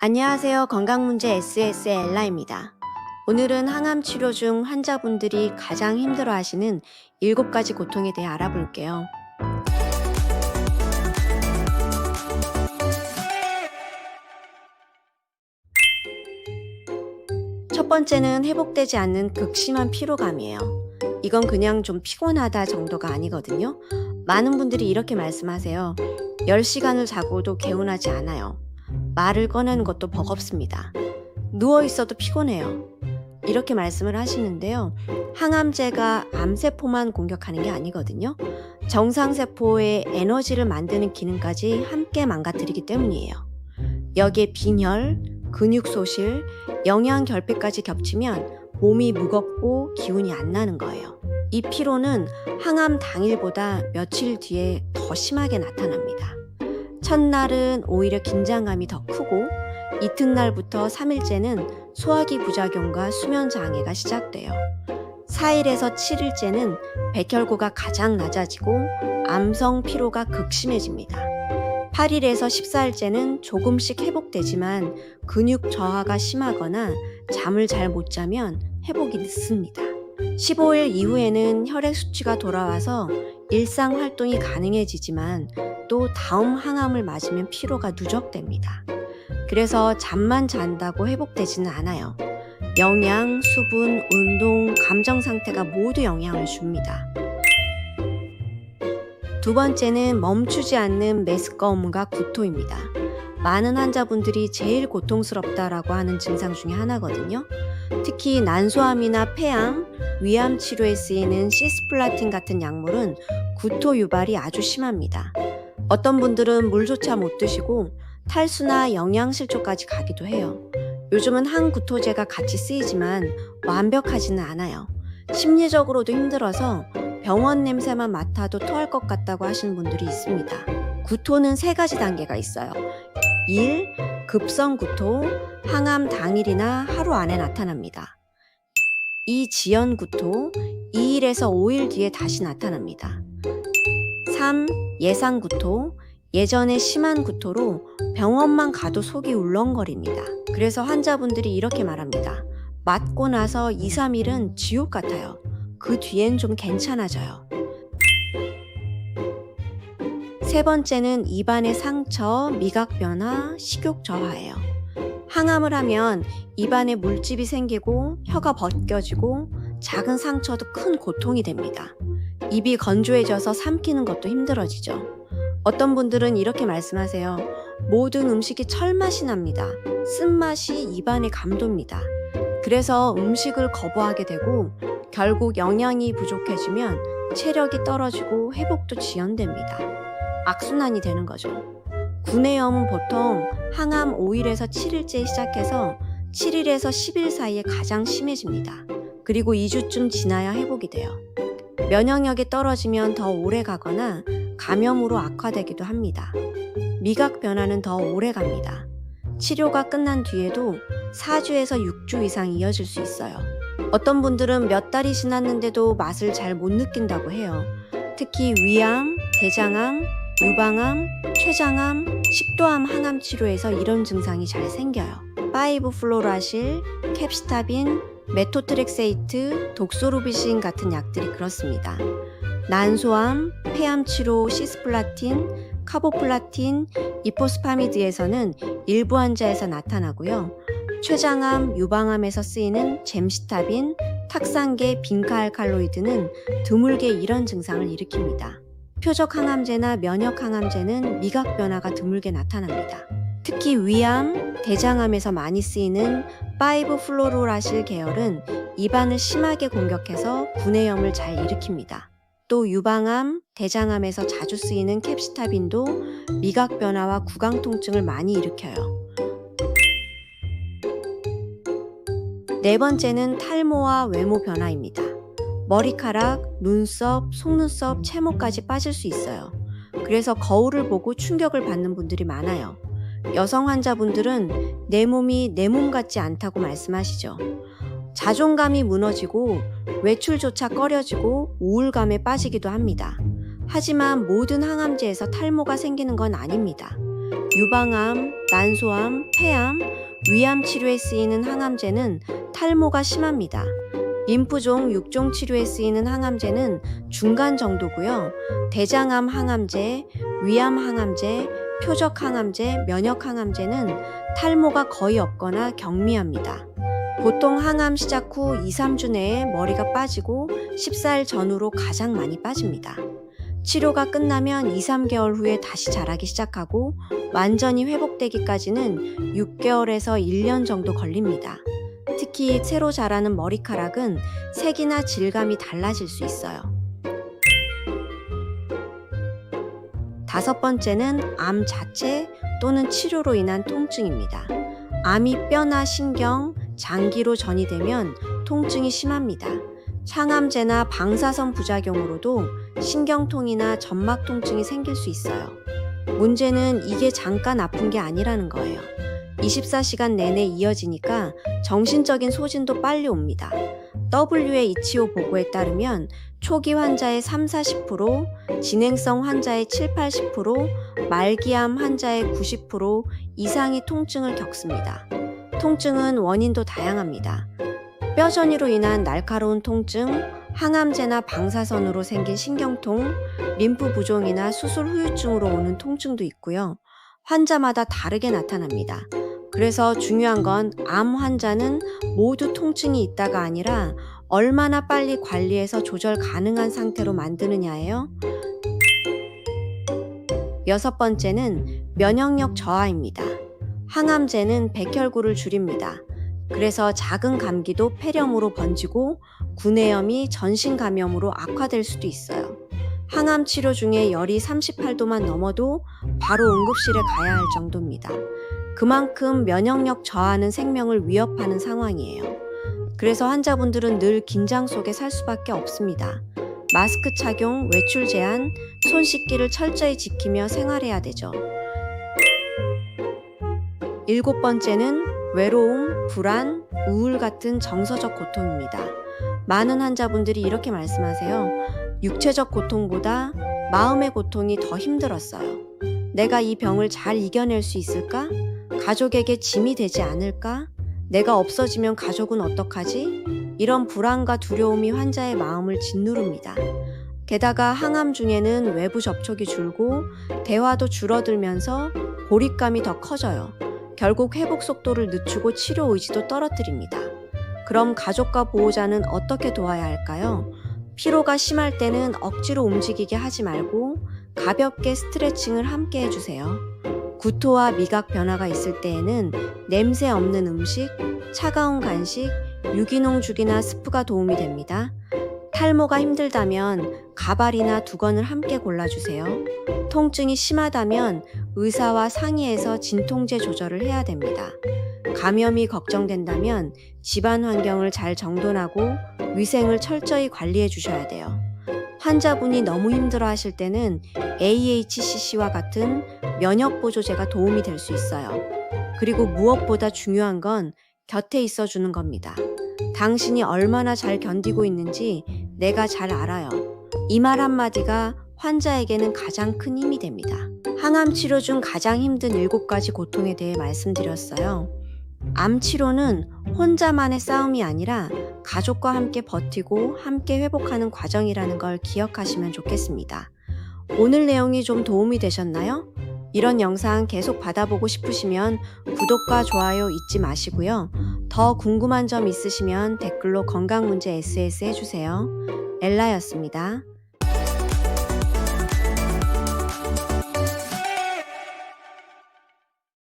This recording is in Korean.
안녕하세요. 건강문제 SS의 엘라입니다. 오늘은 항암 치료 중 환자분들이 가장 힘들어하시는 7가지 고통에 대해 알아볼게요. 첫 번째는 회복되지 않는 극심한 피로감이에요. 이건 그냥 좀 피곤하다 정도가 아니거든요. 많은 분들이 이렇게 말씀하세요. 10시간을 자고도 개운하지 않아요. 말을 꺼내는 것도 버겁습니다. 누워있어도 피곤해요. 이렇게 말씀을 하시는데요. 항암제가 암세포만 공격하는 게 아니거든요. 정상세포의 에너지를 만드는 기능까지 함께 망가뜨리기 때문이에요. 여기에 빈혈, 근육소실, 영양결핍까지 겹치면 몸이 무겁고 기운이 안 나는 거예요. 이 피로는 항암 당일보다 며칠 뒤에 더 심하게 나타납니다. 첫날은 오히려 긴장감이 더 크고 이튿날부터 3일째는 소화기 부작용과 수면 장애가 시작돼요. 4일에서 7일째는 백혈구가 가장 낮아지고 암성 피로가 극심해집니다. 8일에서 14일째는 조금씩 회복되지만 근육 저하가 심하거나 잠을 잘 못 자면 회복이 늦습니다. 15일 이후에는 혈액 수치가 돌아와서 일상 활동이 가능해지지만 또 다음 항암을 맞으면 피로가 누적됩니다. 그래서 잠만 잔다고 회복되지는 않아요. 영양, 수분, 운동, 감정 상태가 모두 영향을 줍니다. 두 번째는 멈추지 않는 메스꺼움과 구토입니다. 많은 환자분들이 제일 고통스럽다라고 하는 증상 중에 하나거든요. 특히 난소암이나 폐암, 위암 치료에 쓰이는 시스플라틴 같은 약물은 구토 유발이 아주 심합니다. 어떤 분들은 물조차 못 드시고 탈수나 영양실조까지 가기도 해요. 요즘은 항구토제가 같이 쓰이지만 완벽하지는 않아요. 심리적으로도 힘들어서 병원 냄새만 맡아도 토할 것 같다고 하시는 분들이 있습니다. 구토는 3가지 단계가 있어요. 1. 급성 구토, 항암 당일이나 하루 안에 나타납니다. 2. 지연 구토, 2일에서 5일 뒤에 다시 나타납니다. 3. 예상 구토, 예전에 심한 구토로 병원만 가도 속이 울렁거립니다. 그래서 환자분들이 이렇게 말합니다. 맞고 나서 2, 3일은 지옥 같아요. 그 뒤엔 좀 괜찮아져요. 세 번째는 입안의 상처, 미각 변화, 식욕 저하예요. 항암을 하면 입안에 물집이 생기고 혀가 벗겨지고 작은 상처도 큰 고통이 됩니다. 입이 건조해져서 삼키는 것도 힘들어지죠. 어떤 분들은 이렇게 말씀하세요. 모든 음식이 철맛이 납니다. 쓴맛이 입안에 감돕니다. 그래서 음식을 거부하게 되고 결국 영양이 부족해지면 체력이 떨어지고 회복도 지연됩니다. 악순환이 되는 거죠. 구내염은 보통 항암 5일에서 7일째에 시작해서 7일에서 10일 사이에 가장 심해집니다. 그리고 2주쯤 지나야 회복이 돼요. 면역력이 떨어지면 더 오래 가거나 감염으로 악화되기도 합니다. 미각 변화는 더 오래 갑니다. 치료가 끝난 뒤에도 4주에서 6주 이상 이어질 수 있어요. 어떤 분들은 몇 달이 지났는데도 맛을 잘 못 느낀다고 해요. 특히 위암, 대장암, 유방암, 췌장암, 식도암 항암 치료에서 이런 증상이 잘 생겨요. 5-플로라실, 캡시타빈, 메토트렉세이트, 독소루비신 같은 약들이 그렇습니다. 난소암, 폐암 치료 시스플라틴, 카보플라틴, 이포스파미드에서는 일부 환자에서 나타나고요. 췌장암, 유방암에서 쓰이는 젬시타빈, 탁산계 빈카알칼로이드는 드물게 이런 증상을 일으킵니다. 표적 항암제나 면역 항암제는 미각 변화가 드물게 나타납니다. 특히 위암, 대장암에서 많이 쓰이는 5-플로루라실 계열은 입안을 심하게 공격해서 구내염을 잘 일으킵니다. 또 유방암, 대장암에서 자주 쓰이는 캡시타빈도 미각 변화와 구강 통증을 많이 일으켜요. 네 번째는 탈모와 외모 변화입니다. 머리카락, 눈썹, 속눈썹, 채모까지 빠질 수 있어요. 그래서 거울을 보고 충격을 받는 분들이 많아요. 여성 환자분들은 내 몸이 내 몸 같지 않다고 말씀하시죠. 자존감이 무너지고 외출조차 꺼려지고 우울감에 빠지기도 합니다. 하지만 모든 항암제에서 탈모가 생기는 건 아닙니다. 유방암, 난소암, 폐암, 위암 치료에 쓰이는 항암제는 탈모가 심합니다. 림프종, 육종 치료에 쓰이는 항암제는 중간 정도고요. 대장암 항암제, 위암 항암제, 표적 항암제, 면역 항암제는 탈모가 거의 없거나 경미합니다. 보통 항암 시작 후 2, 3주 내에 머리가 빠지고 14일 전후로 가장 많이 빠집니다. 치료가 끝나면 2, 3개월 후에 다시 자라기 시작하고 완전히 회복되기까지는 6개월에서 1년 정도 걸립니다. 특히 새로 자라는 머리카락은 색이나 질감이 달라질 수 있어요. 5번째는 암 자체 또는 치료로 인한 통증입니다. 암이 뼈나 신경, 장기로 전이되면 통증이 심합니다. 항암제나 방사선 부작용으로도 신경통이나 점막 통증이 생길 수 있어요. 문제는 이게 잠깐 아픈 게 아니라는 거예요. 24시간 내내 이어지니까 정신적인 소진도 빨리 옵니다. W의 이치오 보고에 따르면 초기 환자의 3, 40%, 진행성 환자의 7, 80%, 말기암 환자의 90% 이상이 통증을 겪습니다. 통증은 원인도 다양합니다. 뼈전이로 인한 날카로운 통증, 항암제나 방사선으로 생긴 신경통, 림프 부종이나 수술 후유증으로 오는 통증도 있고요. 환자마다 다르게 나타납니다. 그래서 중요한 건 암 환자는 모두 통증이 있다가 아니라 얼마나 빨리 관리해서 조절 가능한 상태로 만드느냐예요. 6번째는 면역력 저하입니다. 항암제는 백혈구를 줄입니다. 그래서 작은 감기도 폐렴으로 번지고 구내염이 전신 감염으로 악화될 수도 있어요. 항암 치료 중에 열이 38도만 넘어도 바로 응급실에 가야 할 정도입니다. 그만큼 면역력 저하는 생명을 위협하는 상황이에요. 그래서 환자분들은 늘 긴장 속에 살 수밖에 없습니다. 마스크 착용, 외출 제한, 손 씻기를 철저히 지키며 생활해야 되죠. 7번째는 외로움, 불안, 우울 같은 정서적 고통입니다. 많은 환자분들이 이렇게 말씀하세요. 육체적 고통보다 마음의 고통이 더 힘들었어요. 내가 이 병을 잘 이겨낼 수 있을까? 가족에게 짐이 되지 않을까? 내가 없어지면 가족은 어떡하지? 이런 불안과 두려움이 환자의 마음을 짓누릅니다. 게다가 항암 중에는 외부 접촉이 줄고 대화도 줄어들면서 고립감이 더 커져요. 결국 회복 속도를 늦추고 치료 의지도 떨어뜨립니다. 그럼 가족과 보호자는 어떻게 도와야 할까요? 피로가 심할 때는 억지로 움직이게 하지 말고 가볍게 스트레칭을 함께 해주세요. 구토와 미각 변화가 있을 때에는 냄새 없는 음식, 차가운 간식, 유기농 죽이나 스프가 도움이 됩니다. 탈모가 힘들다면 가발이나 두건을 함께 골라주세요. 통증이 심하다면 의사와 상의해서 진통제 조절을 해야 됩니다. 감염이 걱정된다면 집안 환경을 잘 정돈하고 위생을 철저히 관리해 주셔야 돼요. 환자분이 너무 힘들어 하실 때는 AHCC와 같은 면역 보조제가 도움이 될 수 있어요. 그리고 무엇보다 중요한 건 곁에 있어 주는 겁니다. 당신이 얼마나 잘 견디고 있는지 내가 잘 알아요. 이 말 한마디가 환자에게는 가장 큰 힘이 됩니다. 항암 치료 중 가장 힘든 7가지 고통에 대해 말씀드렸어요. 암 치료는 혼자만의 싸움이 아니라 가족과 함께 버티고 함께 회복하는 과정이라는 걸 기억하시면 좋겠습니다. 오늘 내용이 좀 도움이 되셨나요? 이런 영상 계속 받아보고 싶으시면 구독과 좋아요 잊지 마시고요. 더 궁금한 점 있으시면 댓글로 건강문제 SS 해주세요. 엘라였습니다.